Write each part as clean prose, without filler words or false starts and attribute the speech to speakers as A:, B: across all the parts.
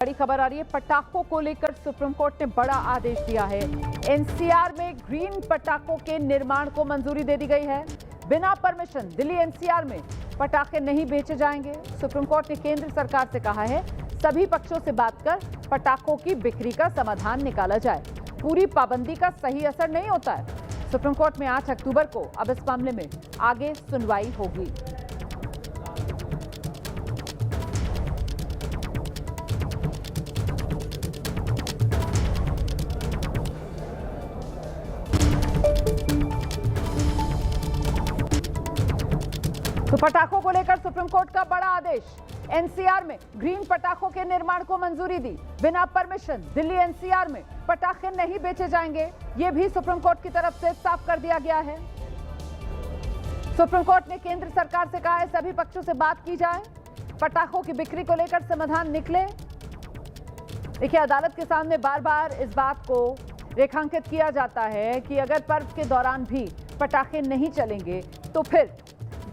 A: बड़ी खबर आ रही है। पटाखों को लेकर सुप्रीम कोर्ट ने बड़ा आदेश दिया है। एनसीआर में ग्रीन पटाखों के निर्माण को मंजूरी दे दी गई है। बिना परमिशन दिल्ली एनसीआर में पटाखे नहीं बेचे जाएंगे। सुप्रीम कोर्ट ने केंद्र सरकार से कहा है सभी पक्षों से बात कर पटाखों की बिक्री का समाधान निकाला जाए। पूरी पाबंदी का सही असर नहीं होता है। सुप्रीम कोर्ट में 8 अक्टूबर को अब इस मामले में आगे सुनवाई होगी। तो पटाखों को लेकर सुप्रीम कोर्ट का बड़ा आदेश। एनसीआर में ग्रीन पटाखों के निर्माण को मंजूरी दी। बिना परमिशन दिल्ली एनसीआर में पटाखे नहीं बेचे जाएंगे। यह भी सुप्रीम कोर्ट की तरफ से साफ कर दिया गया है। सुप्रीम कोर्ट ने केंद्र सरकार से कहा है सभी पक्षों से बात की जाए, पटाखों की बिक्री को लेकर समाधान निकले। देखिए, अदालत के सामने बार बार इस बात को रेखांकित किया जाता है कि अगर पर्व के दौरान भी पटाखे नहीं चलेंगे तो फिर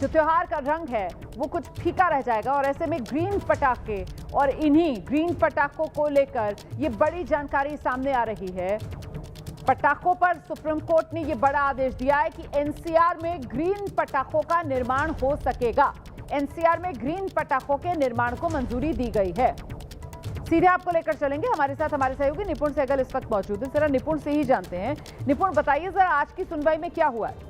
A: जो त्योहार का रंग है वो कुछ फीका रह जाएगा। और ऐसे में ग्रीन पटाखे और इन्हीं ग्रीन पटाखों को लेकर ये बड़ी जानकारी सामने आ रही है। पटाखों पर सुप्रीम कोर्ट ने ये बड़ा आदेश दिया है कि एनसीआर में ग्रीन पटाखों का निर्माण हो सकेगा। एनसीआर में ग्रीन पटाखों के निर्माण को मंजूरी दी गई है। सीधे आपको लेकर चलेंगे, हमारे साथ हमारे सहयोगी निपुण सहगल इस वक्त मौजूद है। जरा निपुण से ही जानते हैं। निपुण, बताइए जरा आज की सुनवाई में क्या हुआ है?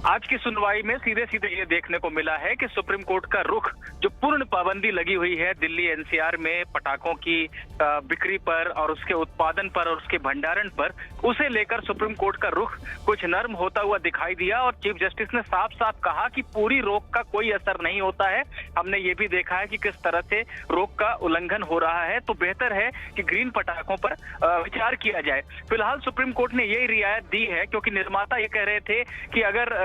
B: आज की सुनवाई में सीधे सीधे ये देखने को मिला है कि सुप्रीम कोर्ट का रुख जो पूर्ण पाबंदी लगी हुई है दिल्ली एनसीआर में पटाखों की बिक्री पर और उसके उत्पादन पर और उसके भंडारण पर, उसे लेकर सुप्रीम कोर्ट का रुख कुछ नर्म होता हुआ दिखाई दिया। और चीफ जस्टिस ने साफ साफ कहा कि पूरी रोक का कोई असर नहीं होता है। हमने ये भी देखा है कि किस तरह से रोक का उल्लंघन हो रहा है, तो बेहतर है कि ग्रीन पटाखों पर विचार किया जाए। फिलहाल सुप्रीम कोर्ट ने यही रियायत दी है, क्योंकि निर्माता ये कह रहे थे कि अगर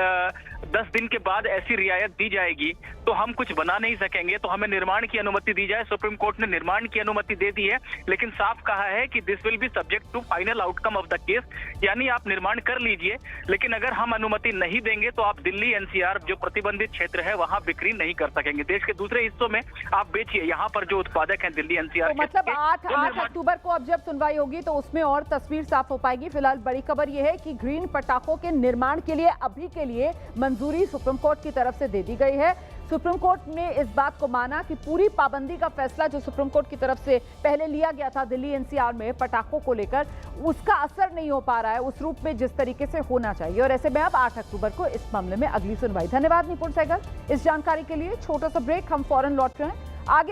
B: 10 दिन के बाद ऐसी रियायत दी जाएगी तो हम कुछ बना नहीं सकेंगे, तो हमें निर्माण की अनुमति दी जाए। सुप्रीम कोर्ट ने निर्माण की अनुमति दे दी है, लेकिन साफ कहा है कि this will be subject to final outcome of the case, यानी आप निर्माण कर लीजिए, लेकिन अगर हम अनुमति नहीं देंगे तो आप दिल्ली एनसीआर जो प्रतिबंधित क्षेत्र है वहां बिक्री नहीं कर सकेंगे। देश के दूसरे हिस्सों में आप बेचिए, यहाँ पर जो उत्पादक हैं दिल्ली एनसीआर
A: तो मतलब 8 अक्टूबर को अब जब सुनवाई होगी तो उसमें और तस्वीर साफ हो पाएगी। फिलहाल बड़ी खबर यह है कि ग्रीन पटाखों के निर्माण के लिए अभी के लिए मंजूरी सुप्रीम कोर्ट की तरफ से दे दी गई है। सुप्रीम कोर्ट ने इस बात को माना कि पूरी पाबंदी का फैसला जो सुप्रीम कोर्ट की तरफ से पहले लिया गया था दिल्ली एनसीआर में पटाखों को लेकर, उसका असर नहीं हो पा रहा है उस रूप में जिस तरीके से होना चाहिए। और ऐसे में अब 8 अक्टूबर को इस मामले में अगली सुनवाई। धन्यवाद निपुण सहगल इस जानकारी के लिए। छोटा सा ब्रेक, हम फौरन लौट रहे हैं। आगे